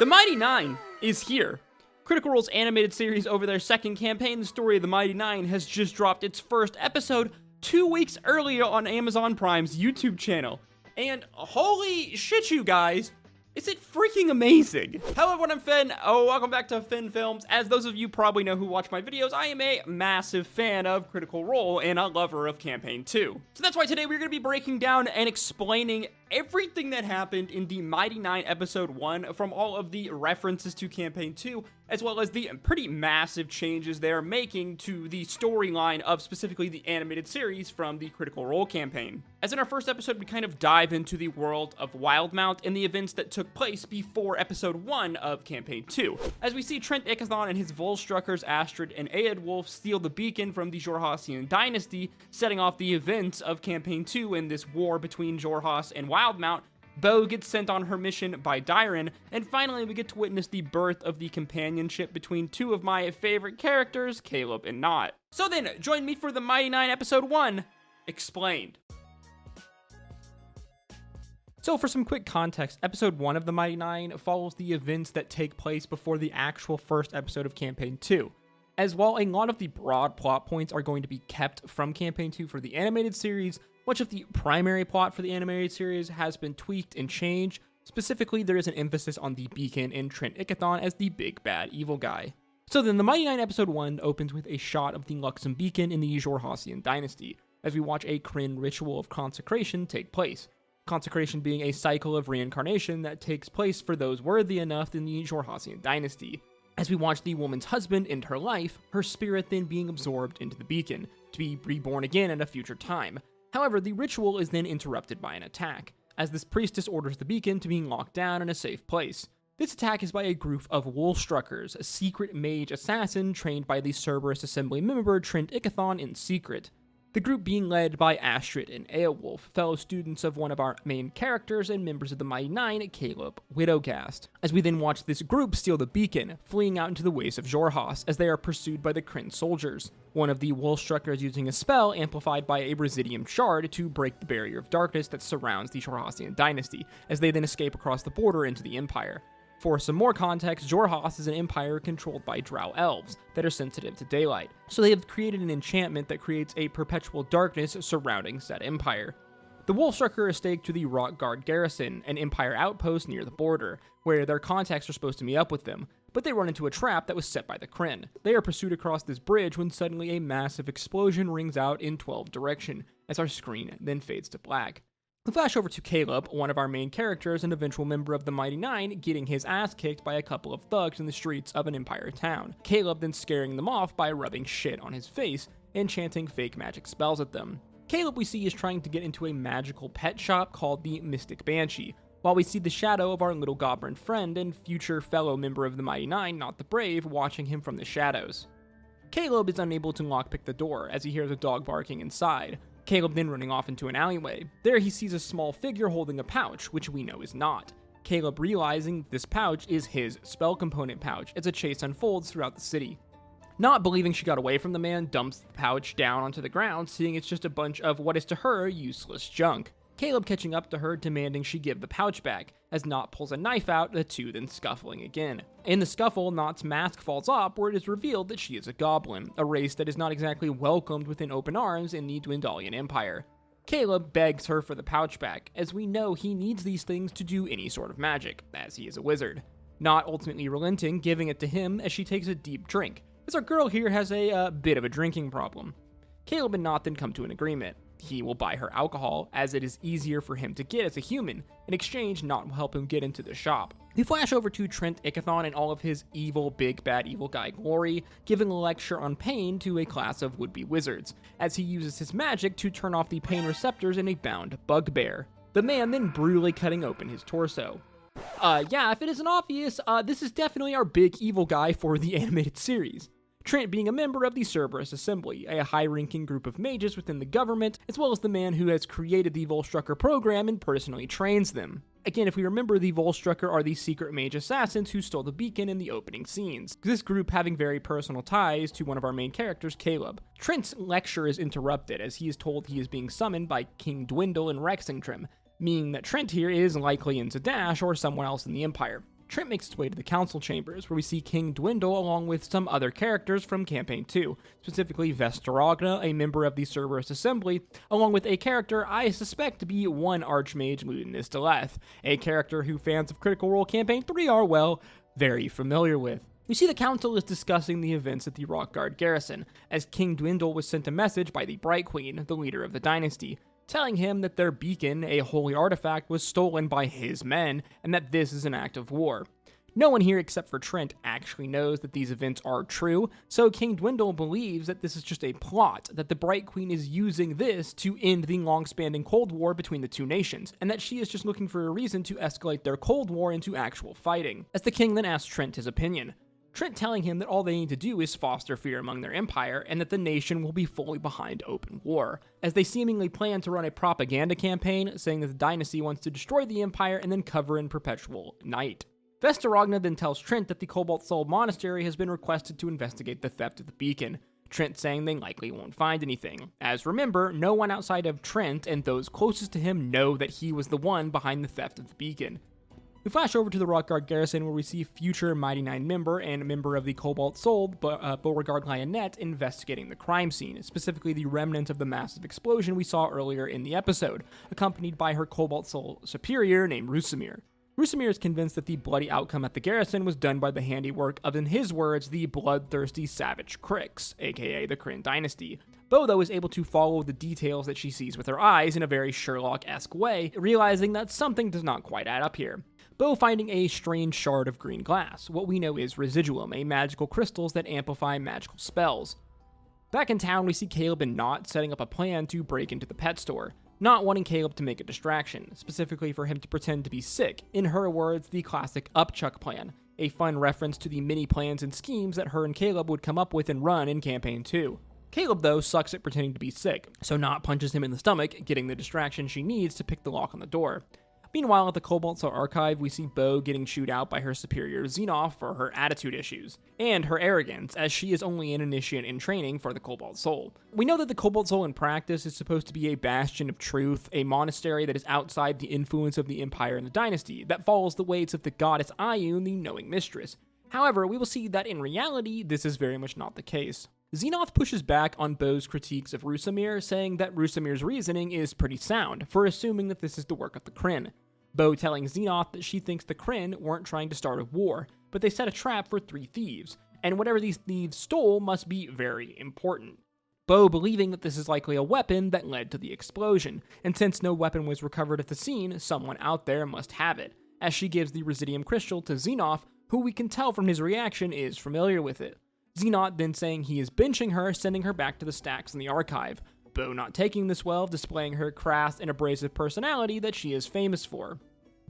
The Mighty Nein is here. Critical Role's animated series over their second campaign, The Story of the Mighty Nein, has just dropped its first episode 2 weeks earlier on Amazon Prime's YouTube channel. And holy shit, you guys, is it freaking amazing? Hello everyone, I'm Finn. Welcome back to finnfilms. As those of you probably know who watch my videos, I am a massive fan of Critical Role and a lover of Campaign 2. So that's why today we're going to be breaking down and explaining everything that happened in the Mighty Nein Episode 1 from all of the references to Campaign 2, as well as the pretty massive changes they're making to the storyline of specifically the animated series from the Critical Role campaign. As in our first episode, we kind of dive into the world of Wildemount and the events that took place before Episode 1 of Campaign 2. As we see Trent Ickathon and his Volstruckers Astrid and Eadwulf steal the beacon from the Xhorhasian dynasty, setting off the events of Campaign 2 in this war between Xhorhas and Wildemount. Bo gets sent on her mission by Dyren, and finally we get to witness the birth of the companionship between two of my favorite characters, Caleb and Not. So then, join me for the Mighty Nein Episode 1, Explained. So for some quick context, Episode 1 of the Mighty Nein follows the events that take place before the actual first episode of Campaign 2. As while a lot of the broad plot points are going to be kept from Campaign 2 for the animated series, much of the primary plot for the animated series has been tweaked and changed. Specifically, there is an emphasis on the beacon and Trent Ickathon as the big bad evil guy. So then, the Mighty Nein Episode 1 opens with a shot of the Luxem beacon in the Xhorhasian dynasty, as we watch a Kryn ritual of consecration take place. Consecration being a cycle of reincarnation that takes place for those worthy enough in the Xhorhasian dynasty. As we watch the woman's husband end her life, her spirit then being absorbed into the beacon, to be reborn again at a future time. However, the ritual is then interrupted by an attack, as this priestess orders the beacon to be locked down in a safe place. This attack is by a group of Volstruckers, a secret mage assassin trained by the Cerberus Assembly member Trent Ickathon in secret. The group being led by Astrid and Eadwulf, fellow students of one of our main characters and members of the Mighty Nein, Caleb Widowcast. As we then watch this group steal the beacon, fleeing out into the wastes of Xhorhas as they are pursued by the Kryn soldiers. One of the Volstruckers using a spell amplified by a Residium shard to break the barrier of darkness that surrounds the Xhorhasian dynasty, as they then escape across the border into the Empire. For some more context, Xhorhas is an empire controlled by drow elves that are sensitive to daylight, so they have created an enchantment that creates a perpetual darkness surrounding said empire. The Volstrucker is staked to the Rockguard garrison, an empire outpost near the border, where their contacts are supposed to meet up with them, but they run into a trap that was set by the Kryn. They are pursued across this bridge when suddenly a massive explosion rings out in 12 direction, as our screen then fades to black. We flash over to Caleb, one of our main characters and eventual member of the Mighty Nein, getting his ass kicked by a couple of thugs in the streets of an Empire town. Caleb then scaring them off by rubbing shit on his face and chanting fake magic spells at them. Caleb we see is trying to get into a magical pet shop called the Mystic Banshee, while we see the shadow of our little goblin friend and future fellow member of the Mighty Nein, Not the Brave, watching him from the shadows. Caleb is unable to lockpick the door as he hears a dog barking inside. Caleb then running off into an alleyway. There he sees a small figure holding a pouch, which we know is Not. Caleb realizing this pouch is his spell component pouch as a chase unfolds throughout the city. Not believing she got away from the man, dumps the pouch down onto the ground, seeing it's just a bunch of what is to her useless junk. Caleb catching up to her, demanding she give the pouch back, as Not pulls a knife out, the two then scuffling again. In the scuffle, Not's mask falls off, where it is revealed that she is a goblin, a race that is not exactly welcomed within open arms in the Dwendalian Empire. Caleb begs her for the pouch back, as we know he needs these things to do any sort of magic, as he is a wizard. Not ultimately relenting, giving it to him as she takes a deep drink, as our girl here has a bit of a drinking problem. Caleb and Not then come to an agreement. He will buy her alcohol, as it is easier for him to get as a human. In exchange, Not will help him get into the shop. We flash over to Trent Ickathon and all of his evil, big bad evil guy glory, giving a lecture on pain to a class of would-be wizards, as he uses his magic to turn off the pain receptors in a bound bugbear. The man then brutally cutting open his torso. Yeah, if it isn't obvious, this is definitely our big evil guy for the animated series. Trent being a member of the Cerberus Assembly, a high-ranking group of mages within the government, as well as the man who has created the Volstrucker program and personally trains them. Again, if we remember, the Volstrucker are the secret mage assassins who stole the beacon in the opening scenes, this group having very personal ties to one of our main characters, Caleb. Trent's lecture is interrupted as he is told he is being summoned by King Dwindle and Rexingtrim, meaning that Trent here is likely in Zadash or somewhere else in the Empire. Trent makes its way to the council chambers, where we see King Dwindle along with some other characters from Campaign 2, specifically Vestaragna, a member of the Cerberus Assembly, along with a character I suspect to be one Archmage Ludinus Deleth, a character who fans of Critical Role Campaign 3 are, well, very familiar with. We see the council is discussing the events at the Rockguard garrison, as King Dwindle was sent a message by the Bright Queen, the leader of the dynasty, telling him that their beacon, a holy artifact, was stolen by his men, and that this is an act of war. No one here except for Trent actually knows that these events are true, so King Dwindle believes that this is just a plot, that the Bright Queen is using this to end the long-spanning Cold War between the two nations, and that she is just looking for a reason to escalate their Cold War into actual fighting. As the king then asks Trent his opinion, Trent telling him that all they need to do is foster fear among their empire, and that the nation will be fully behind open war, as they seemingly plan to run a propaganda campaign, saying that the dynasty wants to destroy the empire and then cover in perpetual night. Vestaragna then tells Trent that the Cobalt Soul Monastery has been requested to investigate the theft of the beacon, Trent saying they likely won't find anything, as remember, no one outside of Trent and those closest to him know that he was the one behind the theft of the beacon. We flash over to the Rockguard garrison, where we see future Mighty Nein member and member of the Cobalt Soul, Beauregard Lionette, investigating the crime scene, specifically the remnant of the massive explosion we saw earlier in the episode, accompanied by her Cobalt Soul superior named Rusamir. Rusamir is convinced that the bloody outcome at the garrison was done by the handiwork of, in his words, the bloodthirsty savage Crix, aka the Kryn dynasty. Beau, though, is able to follow the details that she sees with her eyes in a very Sherlock-esque way, realizing that something does not quite add up here. Beau finding a strange shard of green glass, what we know is residuum, a magical crystals that amplify magical spells. Back in town, we see Caleb and Knot setting up a plan to break into the pet store, not wanting Caleb to make a distraction, specifically for him to pretend to be sick, in her words, the classic Upchuck plan, a fun reference to the many plans and schemes that her and Caleb would come up with and run in Campaign 2. Caleb, though, sucks at pretending to be sick, so Knot punches him in the stomach, getting the distraction she needs to pick the lock on the door. Meanwhile, at the Cobalt Soul Archive, we see Beau getting chewed out by her superior Xenoth for her attitude issues, and her arrogance, as she is only an initiate in training for the Cobalt Soul. We know that the Cobalt Soul in practice is supposed to be a bastion of truth, a monastery that is outside the influence of the Empire and the Dynasty, that follows the ways of the goddess Ioun, the knowing mistress. However, we will see that in reality, this is very much not the case. Xenoth pushes back on Beau's critiques of Rusamir, saying that Rusamir's reasoning is pretty sound, for assuming that this is the work of the Kryn. Beau telling Xenoth that she thinks the Kryn weren't trying to start a war, but they set a trap for 3 thieves, and whatever these thieves stole must be very important. Beau believing that this is likely a weapon that led to the explosion, and since no weapon was recovered at the scene, someone out there must have it, as she gives the Residium Crystal to Xenoth, who we can tell from his reaction is familiar with it. Xenoth then saying he is benching her, sending her back to the stacks in the archive, Beau not taking this well, displaying her crass and abrasive personality that she is famous for.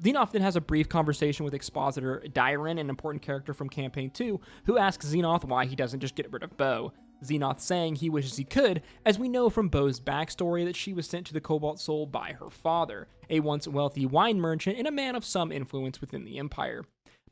Xenoth then has a brief conversation with Expositor Dyron, an important character from Campaign 2, who asks Xenoth why he doesn't just get rid of Beau. Xenoth saying he wishes he could, as we know from Beau's backstory that she was sent to the Cobalt Soul by her father, a once wealthy wine merchant and a man of some influence within the Empire.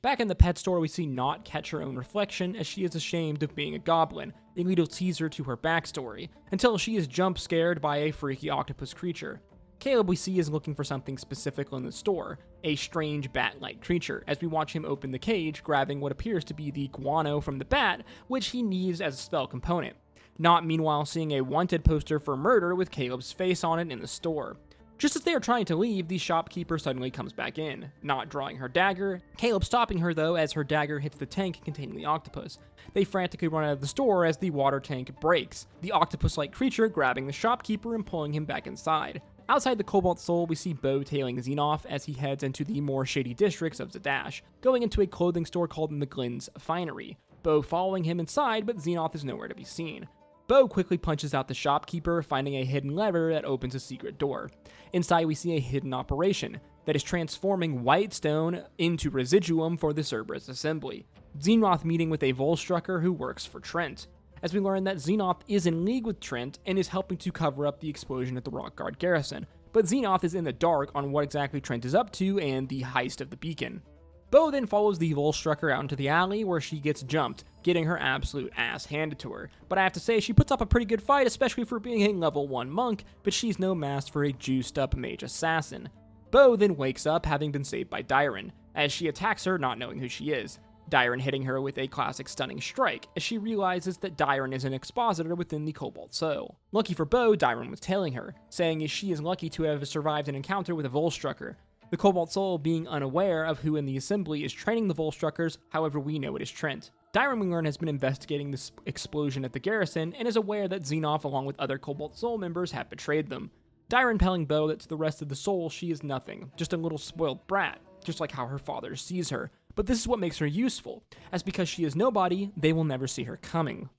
Back in the pet store, we see Knot catch her own reflection as she is ashamed of being a goblin, a little teaser to her backstory, until she is jump scared by a freaky octopus creature. Caleb we see is looking for something specific in the store, a strange bat-like creature, as we watch him open the cage, grabbing what appears to be the guano from the bat, which he needs as a spell component. Knot meanwhile seeing a wanted poster for murder with Caleb's face on it in the store. Just as they are trying to leave, the shopkeeper suddenly comes back in, Knot drawing her dagger, Caleb stopping her though as her dagger hits the tank containing the octopus. They frantically run out of the store as the water tank breaks, the octopus-like creature grabbing the shopkeeper and pulling him back inside. Outside the Cobalt Soul, we see Beau tailing Xenoth as he heads into the more shady districts of Zadash, going into a clothing store called McGlynn's Finery. Beau following him inside, but Xenoth is nowhere to be seen. Beau quickly punches out the shopkeeper, finding a hidden lever that opens a secret door. Inside, we see a hidden operation that is transforming white stone into residuum for the Cerberus Assembly. Xenoth meeting with a Volstrucker who works for Trent, as we learn that Xenoth is in league with Trent and is helping to cover up the explosion at the Rockguard garrison, but Xenoth is in the dark on what exactly Trent is up to and the heist of the beacon. Beau then follows the Volstrucker out into the alley where she gets jumped, getting her absolute ass handed to her. But I have to say, she puts up a pretty good fight, especially for being a level 1 monk, but she's no match for a juiced up mage assassin. Beau then wakes up having been saved by Dyron, as she attacks her not knowing who she is. Dairon hitting her with a classic stunning strike, as she realizes that Dairon is an expositor within the Cobalt Soul. Lucky for Bo, Dairon was tailing her, saying she is lucky to have survived an encounter with a Volstrucker. The Cobalt Soul being unaware of who in the assembly is training the Volstruckers, however we know it is Trent. Dairon, we learn, has been investigating this explosion at the garrison and is aware that Xenoph along with other Cobalt Soul members have betrayed them. Dairon telling Bo that to the rest of the Soul she is nothing, just a little spoiled brat, just like how her father sees her. But this is what makes her useful, as because she is nobody, they will never see her coming.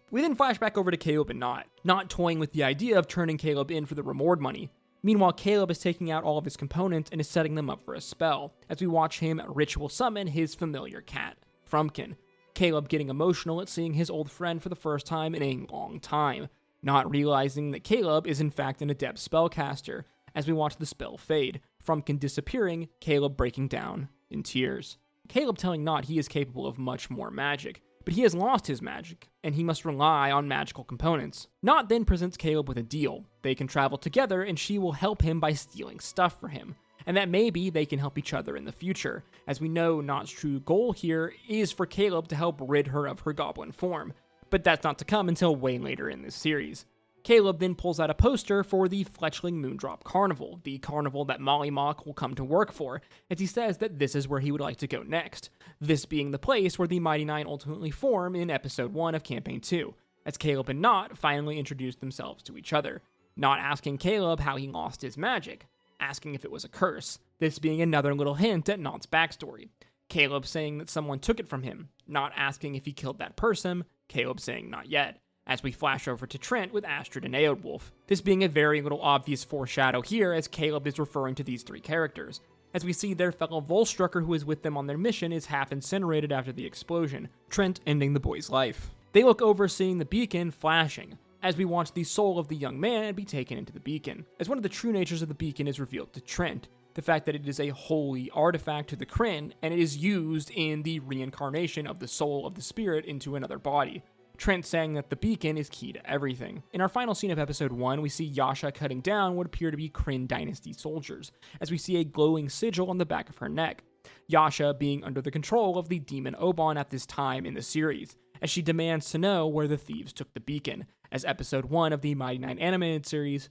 We then flash back over to Caleb and Not toying with the idea of turning Caleb in for the reward money. Meanwhile, Caleb is taking out all of his components and is setting them up for a spell, as we watch him ritual summon his familiar cat, Frumpkin. Caleb getting emotional at seeing his old friend for the first time in a long time, not realizing that Caleb is in fact an adept spellcaster, as we watch the spell fade, Frumpkin disappearing, Caleb breaking down in tears. Caleb telling Not he is capable of much more magic, but he has lost his magic, and he must rely on magical components. Not then presents Caleb with a deal. They can travel together, and she will help him by stealing stuff for him, and that maybe they can help each other in the future, as we know Not's true goal here is for Caleb to help rid her of her goblin form, but that's not to come until way later in this series. Caleb then pulls out a poster for the Fletchling Moondrop Carnival, the carnival that Molly Mock will come to work for, as he says that this is where he would like to go next, this being the place where the Mighty Nein ultimately form in Episode 1 of Campaign 2, as Caleb and Not finally introduce themselves to each other, Not asking Caleb how he lost his magic, asking if it was a curse, this being another little hint at Not's backstory. Caleb saying that someone took it from him, Not asking if he killed that person, Caleb saying not yet. As we flash over to Trent with Astrid and Eowulf, this being a very little obvious foreshadow here as Caleb is referring to these three characters, as we see their fellow Volstrucker who is with them on their mission is half incinerated after the explosion, Trent ending the boy's life. They look over seeing the beacon flashing, as we watch the soul of the young man be taken into the beacon, as one of the true natures of the beacon is revealed to Trent, the fact that it is a holy artifact to the Kryn, and it is used in the reincarnation of the soul of the spirit into another body. Trent saying that the beacon is key to everything. In our final scene of episode 1, we see Yasha cutting down what appear to be Kryn Dynasty soldiers, as we see a glowing sigil on the back of her neck. Yasha being under the control of the demon Oban at this time in the series, as she demands to know where the thieves took the beacon, as episode 1 of the Mighty Nein animated series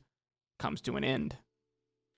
comes to an end.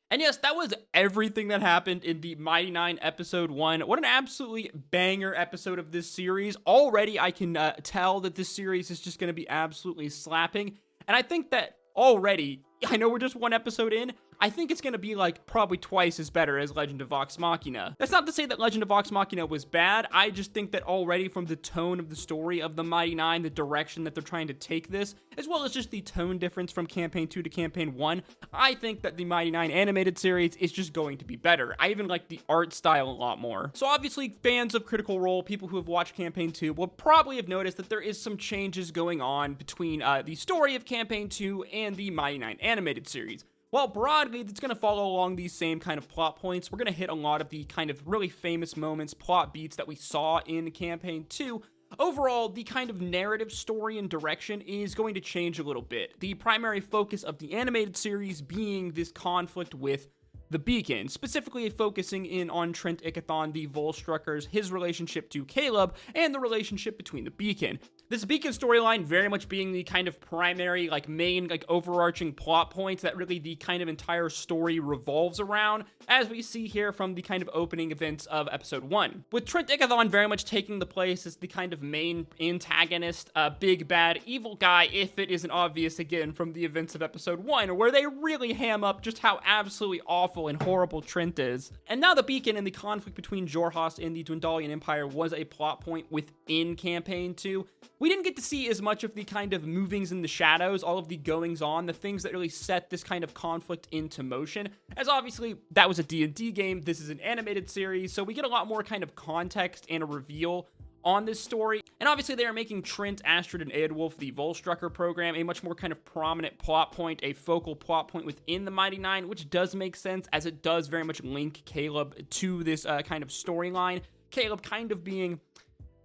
And yes, that was everything that happened in the Mighty Nein episode 1. What an absolutely banger episode of this series. Already I can tell that this series is just going to be absolutely slapping. And I think that already, I know we're just one episode in, I think it's going to be like probably twice as better as Legend of Vox Machina. That's not to say that Legend of Vox Machina was bad. I just think that already from the tone of the story of the Mighty Nein, the direction that they're trying to take this, as well as just the tone difference from Campaign 2 to Campaign 1, I think that the Mighty Nein animated series is just going to be better. I even like the art style a lot more. So obviously, fans of Critical Role, people who have watched Campaign 2, will probably have noticed that there is some changes going on between the story of Campaign 2 and the Mighty Nein animated series. Well, broadly, it's going to follow along these same kind of plot points. We're going to hit a lot of the kind of really famous moments, plot beats that we saw in Campaign 2. Overall, the kind of narrative story and direction is going to change a little bit. The primary focus of the animated series being this conflict with the beacon, specifically focusing in on Trent Ickathon, the Volstruckers, his relationship to Caleb, and the relationship between the beacon. This beacon storyline very much being the kind of primary, main, overarching plot points that really the kind of entire story revolves around, as we see here from the kind of opening events of episode 1. With Trent Ickathon very much taking the place as the kind of main antagonist, big bad evil guy, if it isn't obvious again from the events of episode 1, where they really ham up just how absolutely awful and horrible Trent is. And now the beacon and the conflict between Jorhast and the Dwendalian Empire was a plot point within Campaign 2. We didn't get to see as much of the kind of movings in the shadows, all of the goings on, the things that really set this kind of conflict into motion, as obviously that was a D&D game, this is an animated series, so we get a lot more kind of context and a reveal on this story. And obviously they are making Trent, Astrid, and Eowulf, the Volstrucker program, a much more kind of prominent plot point, a focal plot point within the Mighty Nein, which does make sense as it does very much link Caleb to this kind of storyline. Caleb kind of being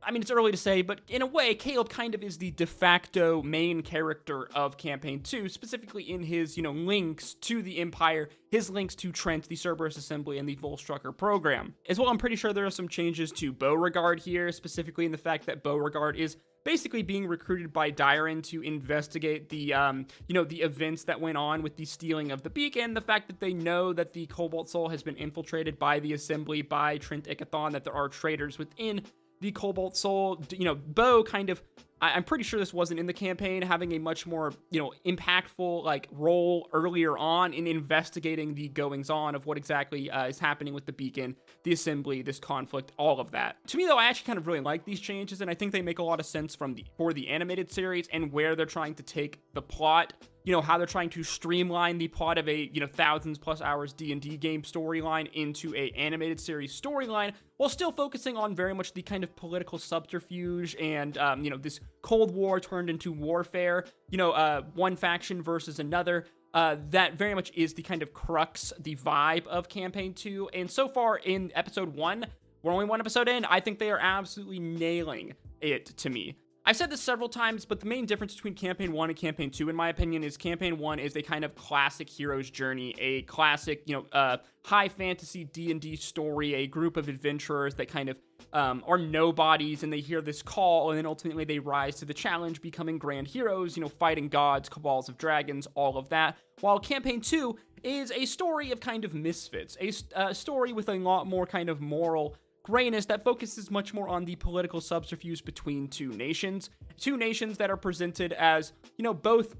I mean, it's early to say, but in a way, Caleb kind of is the de facto main character of Campaign 2, specifically in his, links to the Empire, his links to Trent, the Cerberus Assembly, and the Volstrucker program. As well, I'm pretty sure there are some changes to Beauregard here, specifically in the fact that Beauregard is basically being recruited by Dyron to investigate the, the events that went on with the stealing of the beacon, the fact that they know that the Cobalt Soul has been infiltrated by the Assembly, by Trent Ickathon, that there are traitors within the Cobalt Soul. Bo kind of, I'm pretty sure this wasn't in the campaign, having a much more, impactful, role earlier on in investigating the goings-on of what exactly is happening with the beacon, the Assembly, this conflict, all of that. To me, though, I actually kind of really like these changes, and I think they make a lot of sense for the animated series and where they're trying to take the plot, how they're trying to streamline the plot of a, thousands plus hours D&D game storyline into a animated series storyline, while still focusing on very much the kind of political subterfuge and, this Cold War turned into warfare, one faction versus another. That very much is the kind of crux, the vibe of Campaign 2. And so far in episode 1, we're only one episode in, I think they are absolutely nailing it to me. I've said this several times, but the main difference between Campaign 1 and Campaign 2, in my opinion, is Campaign 1 is a kind of classic hero's journey, a classic, high fantasy D&D story, a group of adventurers that kind of are nobodies, and they hear this call, and then ultimately they rise to the challenge, becoming grand heroes, fighting gods, cabals of dragons, all of that. While Campaign 2 is a story of kind of misfits, a story with a lot more kind of moral grayness that focuses much more on the political subterfuge between two nations that are presented as, both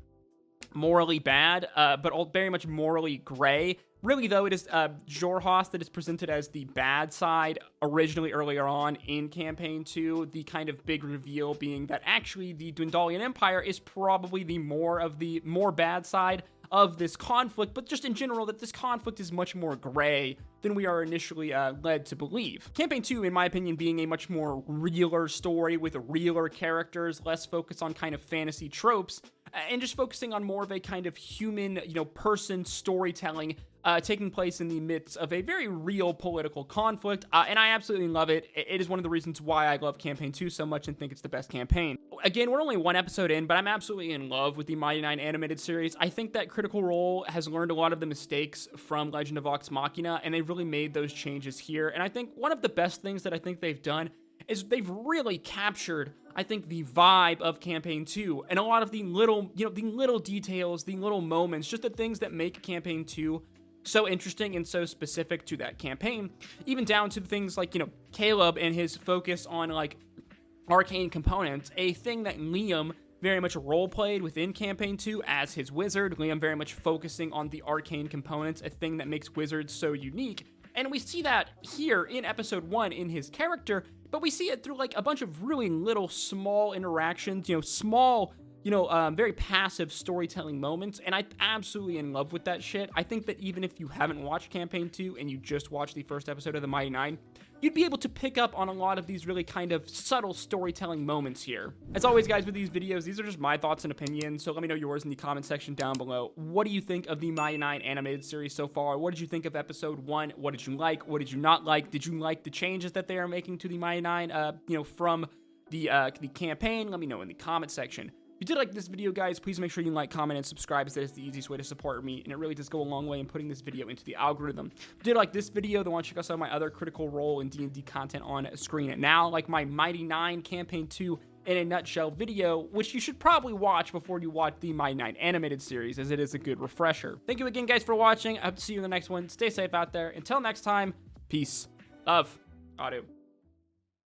morally bad, but all very much morally gray. Really, though, it is Xhorhas that is presented as the bad side originally earlier on in Campaign 2, the kind of big reveal being that actually the Dwendalian Empire is probably the more bad side of this conflict, but just in general that this conflict is much more gray than we are initially led to believe. Campaign 2, in my opinion, being a much more realer story with realer characters, less focus on kind of fantasy tropes, and just focusing on more of a kind of human, person storytelling taking place in the midst of a very real political conflict, and I absolutely love it. It is one of the reasons why I love Campaign 2 so much and think it's the best campaign. Again, we're only one episode in, but I'm absolutely in love with the Mighty Nein animated series. I think that Critical Role has learned a lot of the mistakes from Legend of Vox Machina, and they've really made those changes here, and I think one of the best things that I think they've done is they've really captured, I think, the vibe of Campaign 2, and a lot of the little, the little details, the little moments, just the things that make Campaign 2 so interesting and so specific to that campaign, even down to things like, Caleb and his focus on, arcane components, a thing that Liam very much role-played within Campaign 2 as his wizard. Liam very much focusing on the arcane components, a thing that makes wizards so unique. And we see that here in episode 1 in his character, but we see it through, a bunch of really little small interactions, small, very passive storytelling moments, and I'm absolutely in love with that shit. I think that even if you haven't watched Campaign 2 and you just watched the first episode of the Mighty Nein, you'd be able to pick up on a lot of these really kind of subtle storytelling moments here. As always, guys, with these videos, these are just my thoughts and opinions, so let me know yours in the comment section down below. What do you think of the Mighty Nein animated series so far? What did you think of episode 1? What did you like? What did you not like? Did you like the changes that they are making to the Mighty Nein, from the campaign? Let me know in the comment section. If you did like this video, guys, please make sure you like, comment, and subscribe, as that is the easiest way to support me, and it really does go a long way in putting this video into the algorithm. If you did like this video, then want to check out some of my other Critical Role and D&D content on screen now, like my Mighty Nein Campaign 2 in a nutshell video, which you should probably watch before you watch the Mighty Nein animated series, as it is a good refresher. Thank you again, guys, for watching. I hope to see you in the next one. Stay safe out there. Until next time, peace, love, Adu.